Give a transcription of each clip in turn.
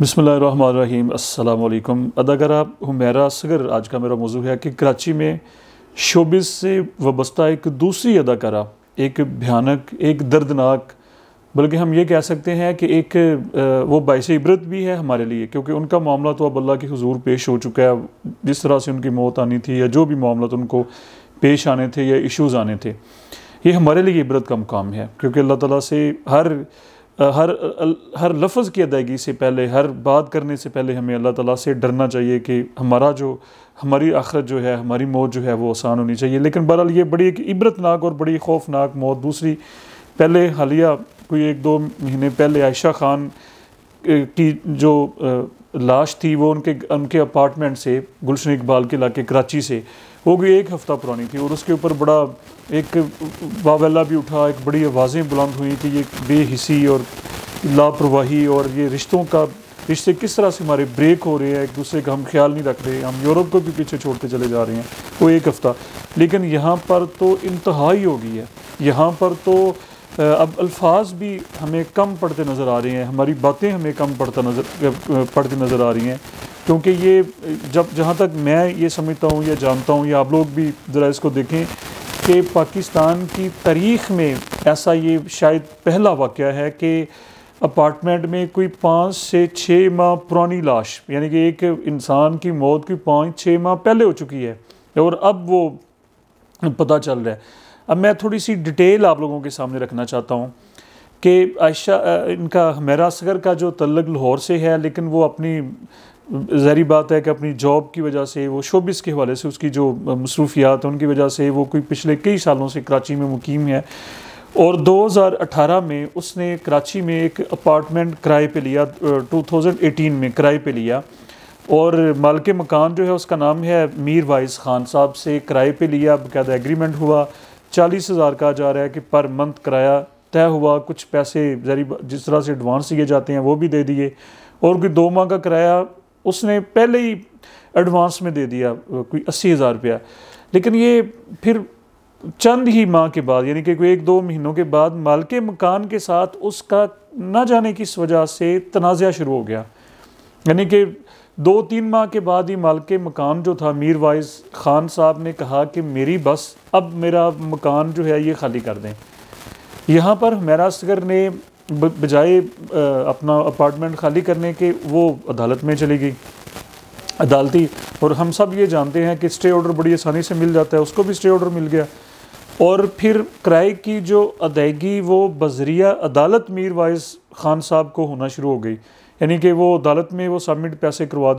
बिस्मिल्लाहिर्रहमानिर्रहीम अस्सलाम वालेकुम। अदाकारा हुमैरा असगर आज का मेरा मौजू है कि कराची में शोबिस से वाबस्ता एक दूसरी अदाकारा एक भयानक, एक दर्दनाक, बल्कि हम ये कह सकते हैं कि एक वो बाइस इबरत भी है हमारे लिए, क्योंकि उनका मामला तो अब अल्लाह के हुजूर पेश हो चुका है। जिस तरह से उनकी मौत आनी थी या जो भी मामला उनको पेश आने थे या इश्यूज़ आने थे, ये हमारे लिए इबरत का मुकाम है। क्योंकि अल्लाह ताला से हर लफ्ज़ की अदायगी से पहले, हर बात करने से पहले हमें अल्लाह ताला से डरना चाहिए कि हमारी आखिरत जो है, हमारी मौत जो है वो आसान होनी चाहिए। लेकिन बहरहाल ये बड़ी एक इबरतनाक और बड़ी खौफनाक मौत दूसरी, पहले हालिया कोई 1-2 महीने पहले आयशा खान की जो लाश थी वो उनके अपार्टमेंट से, गुलशन इकबाल के इलाके कराची से, वो भी 1 हफ़्ता पुरानी थी और उसके ऊपर बड़ा एक वावेला भी उठा, एक बड़ी आवाज़ें बुलंद हुई कि ये बेहिसी और लापरवाही और ये रिश्ते किस तरह से हमारे ब्रेक हो रहे हैं, एक दूसरे का हम ख्याल नहीं रख रहे, हम यूरोप को भी पीछे छोड़ते चले जा रहे हैं। वो 1 हफ़्ता, लेकिन यहाँ पर तो इंतहाई हो गई है। यहाँ पर तो अब अल्फाज भी हमें कम पड़ते नज़र आ रहे हैं, हमारी बातें हमें कम पड़ती नज़र आ रही हैं। क्योंकि ये जहाँ तक मैं ये समझता हूँ या जानता हूँ, या आप लोग भी ज़रा इसको देखें कि पाकिस्तान की तारीख़ में ऐसा ये शायद पहला वाक़या है कि अपार्टमेंट में कोई 5 से 6 माह पुरानी लाश, यानी कि एक इंसान की मौत की 5-6 माह पहले हो चुकी है और अब वो पता चल रहा है। अब मैं थोड़ी सी डिटेल आप लोगों के सामने रखना चाहता हूँ कि इनका हुमैरा असगर का जो तल्लुक़ लाहौर से है, लेकिन वो अपनी ज़ाहिर बात है कि अपनी जॉब की वजह से, वो शोबिस के हवाले से उसकी जो मसरूफियात हैं उनकी वजह से वो कोई पिछले कई सालों से कराची में मुकीम है। और 2018 में उसने कराची में एक अपार्टमेंट किराए पे लिया, 2018 में किराए पे लिया, और मालिक मकान जो है उसका नाम है मीर वाइस खान साहब से किराए पे लिया। बाकायदा एग्रीमेंट हुआ, 40,000 कहा जा रहा है कि पर मंथ किराया तय हुआ। कुछ पैसे जिस तरह से एडवांस दिए जाते हैं वो भी दे दिए, और कोई 2 माह का किराया उसने पहले ही एडवांस में दे दिया, कोई 80,000 रुपया। लेकिन ये फिर चंद ही माह के बाद, यानी कि कोई 1-2 महीनों के बाद, मालिक मकान के साथ उसका ना जाने किस वजह से तनाज़ा शुरू हो गया। यानी कि 2-3 माह के बाद ही मालिक मकान जो था मीर वाइस खान साहब ने कहा कि मेरी बस, अब मेरा मकान जो है ये खाली कर दें। यहाँ पर हुमैरा असगर ने बजाय अपना अपार्टमेंट खाली करने के वो अदालत में चली गई, अदालती। और हम सब ये जानते हैं कि स्टे ऑर्डर बड़ी आसानी से मिल जाता है, उसको भी स्टे ऑर्डर मिल गया। और फिर किराए की जो अदायगी वो बज़रिया अदालत मीर वाइस खान साहब को होना शुरू हो गई। यानी कि वो अदालत में वो सबमिट पैसे करवा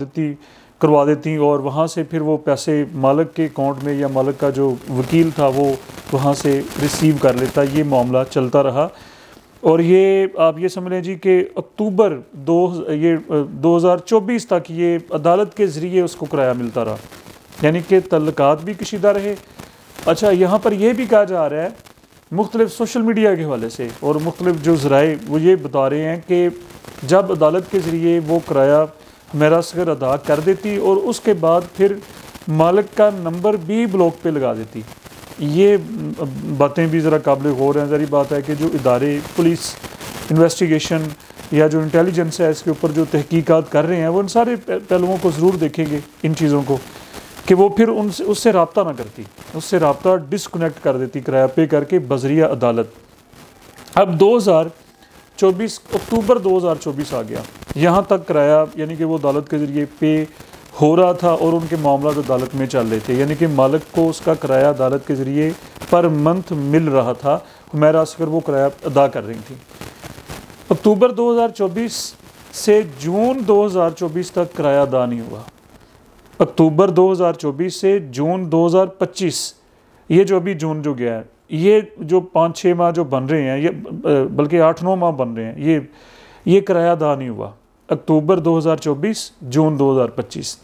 देती और वहाँ से फिर वो पैसे मालिक के अकाउंट में, या मालिक का जो वकील था वो वहाँ से रिसीव कर लेता। ये मामला चलता रहा और ये आप ये समझ लें जी कि अक्टूबर 2024 तक ये अदालत के ज़रिए उसको किराया मिलता रहा, यानी कि तल्लुकात भी कशीदा रहे। अच्छा, यहाँ पर यह भी कहा जा रहा है मुख्तलिफ सोशल मीडिया के हवाले से, और मुख्तलिफ जो ज़राए वो ये बता रहे हैं कि जब अदालत के ज़रिए वो किराया हुमैरा असगर अदा कर देती और उसके बाद फिर मालिक का नंबर भी ब्लॉक पे लगा देती। ये बातें भी ज़रा काबिल गौर हैं। ज़री बात है कि जो इदारे पुलिस इन्वेस्टिगेशन या जो इंटेलिजेंस है इसके ऊपर जो तहकीकात कर रहे हैं, वो इन सारे पहलुओं को ज़रूर देखेंगे, इन चीज़ों को, कि वो फिर उससे रब्ता ना करती, उससे रब्ता डिसकनेक्ट कर देती किराया पे करके बज़रिया अदालत। अब 2024 अक्टूबर 2024 आ गया, यहाँ तक किराया यानी कि वो अदालत के ज़रिए पे हो रहा था और उनके मामला अदालत में चल रहे थे, यानी कि मालिक को उसका किराया अदालत के ज़रिए पर मंथ मिल रहा था। हुमैरा असगर वो किराया अदा कर रही थी। अक्टूबर 2024 से जून 2024 तक किराया अदा नहीं हुआ। अक्टूबर 2024 से जून 2025, ये जो अभी जून जो गया है, ये जो 5-6 माह जो बन रहे हैं, ये बल्कि 8-9 माह बन रहे हैं, ये किराया अदा नहीं हुआ। अक्टूबर 2024 जून 2025।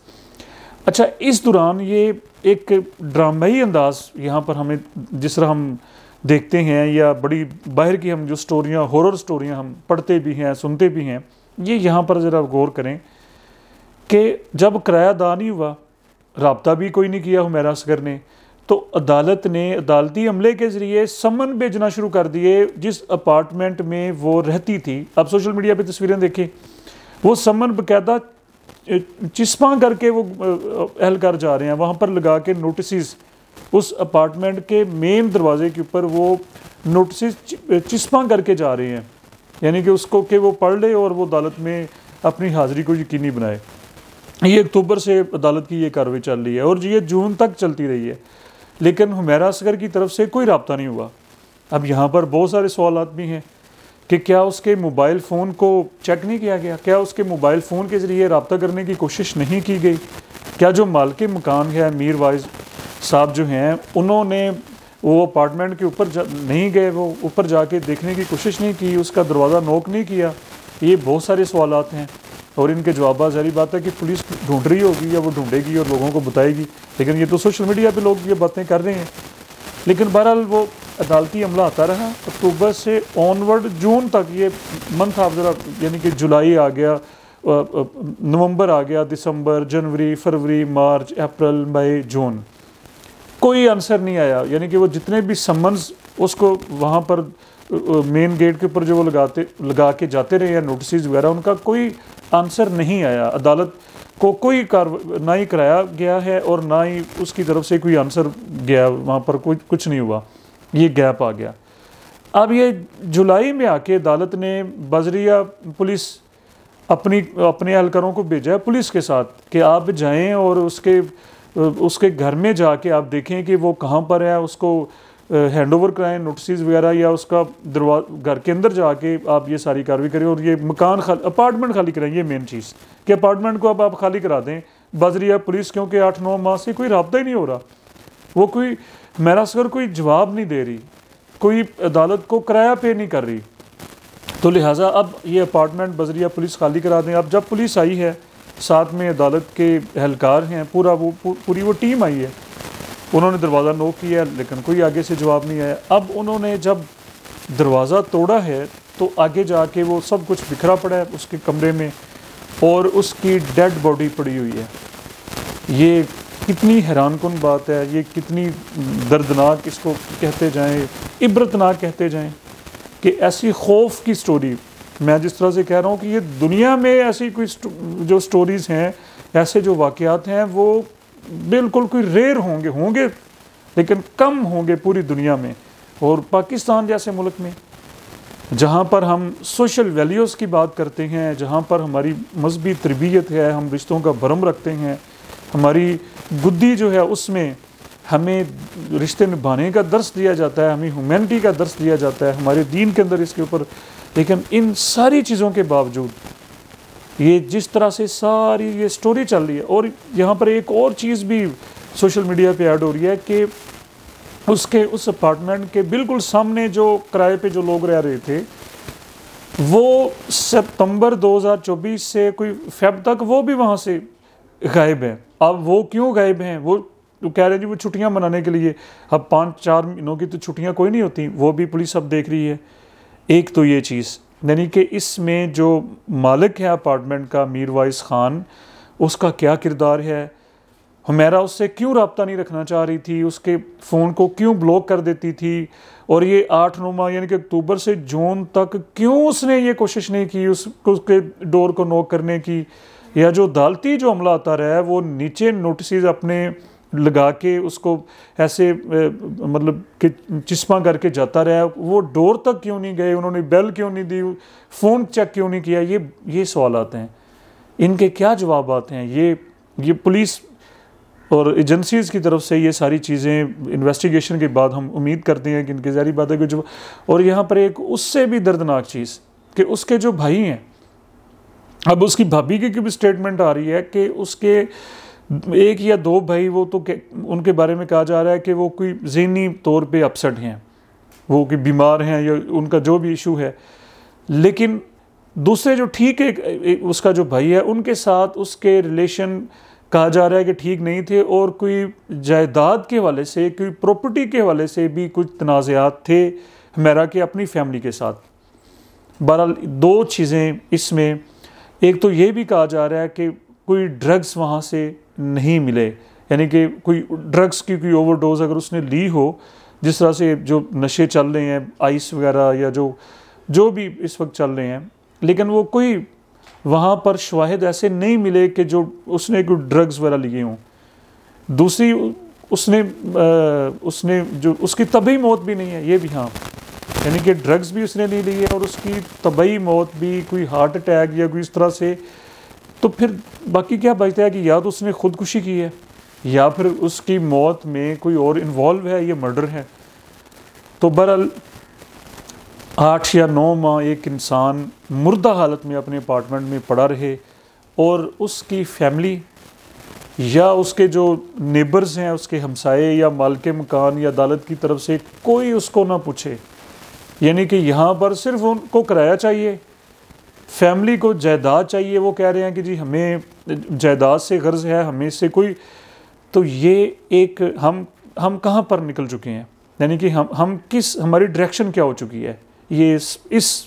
अच्छा, इस दौरान ये एक ड्रामाई अंदाज़ यहाँ पर हमें, जिस तरह हम देखते हैं या बड़ी बाहर की हम जो स्टोरियाँ, हॉरर स्टोरियाँ हम पढ़ते भी हैं, सुनते भी हैं, ये यहाँ पर ज़रा गौर करें कि जब किराया अदा नहीं हुआ, रब्ता भी कोई नहीं किया हुमैरा असगर ने, तो अदालत ने अदालती अमले के ज़रिए समन भेजना शुरू कर दिए जिस अपार्टमेंट में वो रहती थी। अब सोशल मीडिया पे तस्वीरें देखें, वो समन बाकायदा चिस्पा करके वो एहलकार जा रहे हैं, वहाँ पर लगा के नोटिस उस अपार्टमेंट के मेन दरवाजे के ऊपर वो नोटिस चिस्पा करके जा रहे हैं, यानी कि उसको कि वो पढ़ ले और वो अदालत में अपनी हाज़िरी को यकीनी बनाए। ये अक्टूबर से अदालत की ये कार्रवाई चल रही है और ये जून तक चलती रही है, लेकिन हुमैरा असगर की तरफ से कोई रब्ता नहीं हुआ। अब यहाँ पर बहुत सारे सवालात भी हैं कि क्या उसके मोबाइल फ़ोन को चेक नहीं किया गया, क्या उसके मोबाइल फ़ोन के ज़रिए रब्ता करने की कोशिश नहीं की गई, क्या जो मालिक मकान है मीर वाइज साहब जो हैं उन्होंने वो अपार्टमेंट के ऊपर नहीं गए, वो ऊपर जाके देखने की कोशिश नहीं की, उसका दरवाज़ा नोक नहीं किया। ये बहुत सारे सवालात हैं और इनके जवाब ज़ाहिर बात है कि पुलिस ढूंढ रही होगी या वो ढूंढेगी और लोगों को बताएगी, लेकिन ये तो सोशल मीडिया पे लोग ये बातें कर रहे हैं। लेकिन बहरहाल वो अदालती अमला आता रहा अक्टूबर से ऑनवर्ड जून तक, ये मंथ आप ज़रा यानी कि जुलाई आ गया, नवंबर आ गया, दिसंबर, जनवरी, फरवरी, मार्च, अप्रैल, मई, जून, कोई आंसर नहीं आया। यानी कि वो जितने भी समन्स उसको वहाँ पर मेन गेट के ऊपर जो वो लगा के जाते रहे हैं नोटिस वगैरह, उनका कोई आंसर नहीं आया। अदालत को कोई ना ही कराया गया है और ना ही उसकी तरफ से कोई आंसर गया, वहाँ पर कोई कुछ नहीं हुआ, ये गैप आ गया। अब ये जुलाई में आके अदालत ने बजरिया पुलिस अपने एहलकारों को भेजा है पुलिस के साथ कि आप जाएं और उसके घर में जाके आप देखें कि वो कहाँ पर है, उसको हैंडओवर कराएं नोटिस वगैरह, या उसका घर के अंदर जाके आप ये सारी कार्रवाई करें और ये मकान अपार्टमेंट खाली कराएं। ये मेन चीज़ कि अपार्टमेंट को अब आप खाली करा दें बजरिया पुलिस, क्योंकि 8-9 माह से कोई रब्ता ही नहीं हो रहा, वो कोई हुमैरा असगर कोई जवाब नहीं दे रही, कोई अदालत को किराया पे नहीं कर रही, तो लिहाजा अब ये अपार्टमेंट बजरिया पुलिस खाली करा दें। अब जब पुलिस आई है, साथ में अदालत के एहलकार हैं, पूरी वो टीम आई है, उन्होंने दरवाज़ा नोक किया लेकिन कोई आगे से जवाब नहीं आया। अब उन्होंने जब दरवाज़ा तोड़ा है तो आगे जाके वो सब कुछ बिखरा पड़ा है उसके कमरे में और उसकी डेड बॉडी पड़ी हुई है। ये कितनी हैरानकुन बात है, ये कितनी दर्दनाक इसको कहते जाएं, इबरतनाक कहते जाएं कि ऐसी खौफ की स्टोरी, मैं जिस तरह से कह रहा हूँ कि ये दुनिया में ऐसी कोई जो स्टोरीज़ हैं, ऐसे जो वाक़यात हैं वो बिल्कुल कोई रेयर होंगे लेकिन कम होंगे पूरी दुनिया में। और पाकिस्तान जैसे मुल्क में जहाँ पर हम सोशल वैल्यूज़ की बात करते हैं, जहाँ पर हमारी मजहबी तरबियत है, हम रिश्तों का भरम रखते हैं, हमारी गुद्दी जो है उसमें हमें रिश्ते निभाने का दर्स दिया जाता है, हमें ह्यूमैनिटी का दर्स दिया जाता है हमारे दीन के अंदर इसके ऊपर, लेकिन इन सारी चीज़ों के बावजूद ये जिस तरह से सारी ये स्टोरी चल रही है। और यहाँ पर एक और चीज़ भी सोशल मीडिया पे ऐड हो रही है कि उस अपार्टमेंट के बिल्कुल सामने जो किराए पे जो लोग रह रहे थे वो सितंबर 2024 से कोई फेब तक वो भी वहाँ से गायब हैं। अब वो क्यों गायब हैं? वो कह रहे हैं जी वो छुट्टियाँ मनाने के लिए। अब 5-4 महीनों की तो छुट्टियाँ कोई नहीं होती, वो भी पुलिस अब देख रही है। एक तो ये चीज़, यानी कि इसमें जो मालिक है अपार्टमेंट का मीर वाइस ख़ान, उसका क्या किरदार है, हुमैरा उससे क्यों रब्ता नहीं रखना चाह रही थी, उसके फ़ोन को क्यों ब्लॉक कर देती थी, और ये 8-9 माह यानी कि अक्टूबर से जून तक क्यों उसने ये कोशिश नहीं की उसके डोर को नॉक करने की, या जो अदालती जो अमला आता रहा है वो नीचे नोटिस अपने लगा के उसको ऐसे मतलब कि चिस्पा करके जाता रहा, वो डोर तक क्यों नहीं गए, उन्होंने बेल क्यों नहीं दी, फ़ोन चेक क्यों नहीं किया, ये सवाल आते हैं। इनके क्या जवाब आते हैं? ये पुलिस और एजेंसीज़ की तरफ से ये सारी चीज़ें इन्वेस्टिगेशन के बाद हम उम्मीद करते हैं कि इनकी ज़ाहिर बात है कि जो, और यहाँ पर एक उससे भी दर्दनाक चीज़ कि उसके जो भाई हैं, अब उसकी भाभी की भी स्टेटमेंट आ रही है कि उसके 1 या 2 भाई वो तो उनके बारे में कहा जा रहा है कि वो कोई ज़हनी तौर पे अपसेट हैं, वो कि बीमार हैं या उनका जो भी इशू है, लेकिन दूसरे जो ठीक है उसका जो भाई है उनके साथ उसके रिलेशन कहा जा रहा है कि ठीक नहीं थे, और कोई जायदाद के हवाले से, कोई प्रॉपर्टी के हवाले से भी कुछ तनाज़ात थे हुमैरा के अपनी फैमिली के साथ। बहरहाल 2 चीज़ें इसमें, एक तो ये भी कहा जा रहा है कि कोई ड्रग्स वहाँ से नहीं मिले, यानी कि कोई ड्रग्स की कोई ओवरडोज अगर उसने ली हो, जिस तरह से जो नशे चल रहे हैं आइस वगैरह या जो भी इस वक्त चल रहे हैं, लेकिन वो कोई वहाँ पर शवाहिद ऐसे नहीं मिले कि जो उसने कोई ड्रग्स वगैरह लिए हों। दूसरी उसने जो उसकी तबई मौत भी नहीं है, ये भी हाँ, यानी कि ड्रग्स भी उसने नहीं लिए और उसकी तबई मौत भी कोई हार्ट अटैक या कोई इस तरह से, तो फिर बाकी क्या बचता है कि या तो उसने खुदकुशी की है या फिर उसकी मौत में कोई और इन्वॉल्व है, ये मर्डर है। तो बहरहाल 8 या 9 माह एक इंसान मुर्दा हालत में अपने अपार्टमेंट में पड़ा रहे और उसकी फैमिली या उसके जो नेबर्स हैं, उसके हमसाए या मालिक मकान या अदालत की तरफ से कोई उसको ना पूछे। यानी कि यहाँ पर सिर्फ उनको किराया चाहिए, फैमिली को जायदाद चाहिए। वो कह रहे हैं कि जी हमें जायदाद से गर्ज है, हमें इससे कोई, तो ये एक हम कहाँ पर निकल चुके हैं, यानी कि हम किस, हमारी डायरेक्शन क्या हो चुकी है। ये इस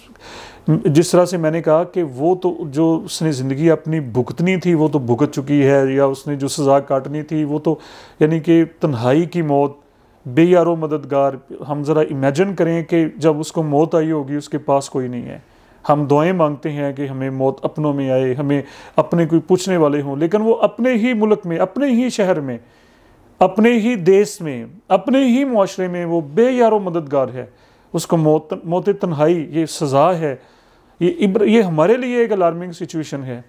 जिस तरह से मैंने कहा कि वो तो जो उसने ज़िंदगी अपनी भुगतनी थी वो तो भुगत चुकी है, या उसने जो सज़ा काटनी थी वो तो, यानी कि तन्हाई की मौत, बेयारो मददगार। हम ज़रा इमेजिन करें कि जब उसको मौत आई होगी उसके पास कोई नहीं है। हम दुआएं मांगते हैं कि हमें मौत अपनों में आए, हमें अपने कोई पूछने वाले हों, लेकिन वो अपने ही मुल्क में, अपने ही शहर में, अपने ही देश में, अपने ही मुआशरे में वो बेयारो मददगार है। उसको मौत तन्हाई ये सज़ा है। ये हमारे लिए एक अलार्मिंग सिचुएशन है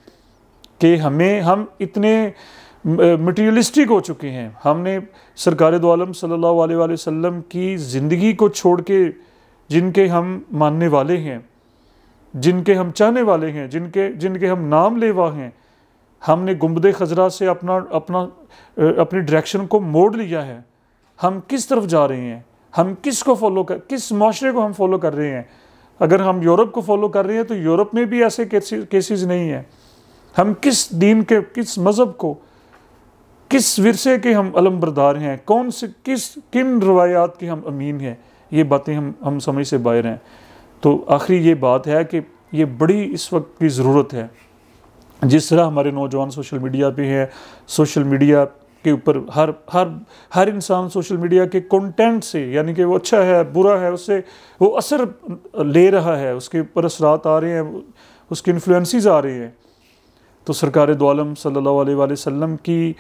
कि हम इतने मटीरियलिस्टिक हो चुके हैं। हमने सरकार दो आलम सल्लल्लाहु अलैहि वसल्लम की ज़िंदगी को छोड़ के, जिनके हम मानने वाले हैं, जिनके हम चाहने वाले हैं, जिनके हम नाम लेवा हैं, हमने गुंबद खजरा से अपनी डायरेक्शन को मोड़ लिया है। हम किस तरफ जा रहे हैं, हम किस माशरे को हम फॉलो कर रहे हैं। अगर हम यूरोप को फॉलो कर रहे हैं तो यूरोप में भी ऐसे केसेस नहीं हैं। हम किस दीन के, किस मज़हब को, किस विरसे के हम अलमबरदार हैं, किन रवायात के हम अमीन हैं, ये बातें हम समझ से बाहर हैं। तो आखिरी ये बात है कि ये बड़ी इस वक्त की ज़रूरत है। जिस तरह हमारे नौजवान सोशल मीडिया पे हैं, सोशल मीडिया के ऊपर हर इंसान सोशल मीडिया के कंटेंट से, यानी कि वो अच्छा है बुरा है, उससे वो असर ले रहा है, उसके ऊपर असरात आ रहे हैं, उसके इन्फ्लुएंसेस आ रहे हैं। तो सरकार दो आलम सल्लल्लाहु अलैहि वसल्लम की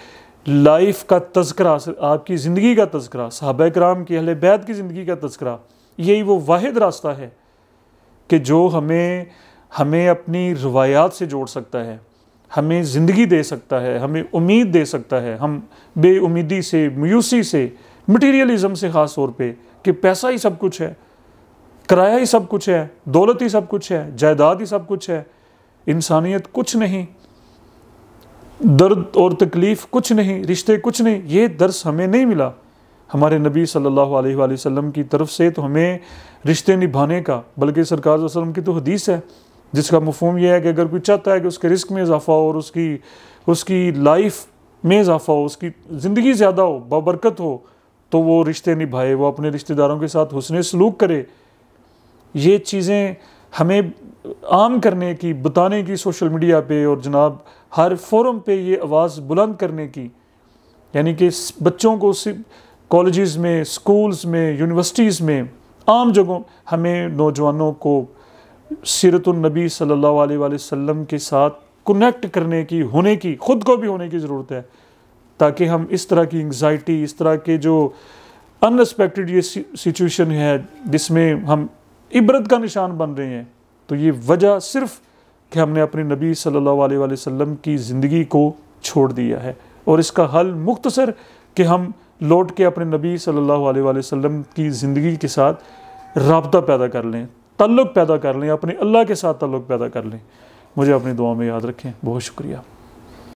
लाइफ का तज़किरा, आपकी ज़िंदगी का तज़किरा, सहाबा किराम की, अहले बैत की ज़िंदगी का तज़किरा, यही वो वाहिद रास्ता है कि जो हमें अपनी रवायात से जोड़ सकता है, हमें ज़िंदगी दे सकता है, हमें उम्मीद दे सकता है। हम बेउम्मीदी से, मायूसी से, मटीरियलिज़म से ख़ास तौर पे, कि पैसा ही सब कुछ है, किराया ही सब कुछ है, दौलत ही सब कुछ है, जायदाद ही सब कुछ है, इंसानियत कुछ नहीं, दर्द और तकलीफ़ कुछ नहीं, रिश्ते कुछ नहीं, ये दर्स हमें नहीं मिला हमारे नबी सल्लल्लाहु अलैहि वसल्लम की तरफ से। तो हमें रिश्ते निभाने का, बल्कि सरकार सल्लल्लाहु अलैहि वसल्लम की तो हदीस है जिसका मफ़हूम यह है कि अगर कोई चाहता है कि उसके रिस्क में इजाफ़ा हो और उसकी लाइफ में इजाफ़ा हो, उसकी ज़िंदगी ज़्यादा हो, बाबरकत हो, तो वो रिश्ते निभाए, वो अपने रिश्तेदारों के साथ हुस्न सलूक करे। ये चीज़ें हमें आम करने की, बताने की सोशल मीडिया पे, और जनाब हर फोरम पे ये आवाज़ बुलंद करने की, यानी कि बच्चों को कॉलेजेस में, स्कूल्स में, यूनिवर्सिटीज़ में, आम जगहों, हमें नौजवानों को सीरतुन नबी सल्लल्लाहु अलैहि वसल्लम के साथ कनेक्ट करने की, होने की, ख़ुद को भी होने की ज़रूरत है, ताकि हम इस तरह की एंग्जाइटी, इस तरह के जो अनएक्सपेक्टेड ये सिचुएशन है जिसमें हम इबरत का निशान बन रहे हैं, तो ये वजह सिर्फ कि हमने अपने नबी सल्लल्लाहु अलैहि वसल्लम की ज़िंदगी को छोड़ दिया है। और इसका हल मुख्तसर कि हम लौट के अपने नबी सल्लल्लाहु अलैहि वसल्लम की ज़िंदगी के साथ राब्ता पैदा कर लें, ताल्लुक़ पैदा कर लें, अपने अल्लाह के साथ ताल्लुक़ पैदा कर लें। मुझे अपनी दुआ में याद रखें। बहुत शुक्रिया।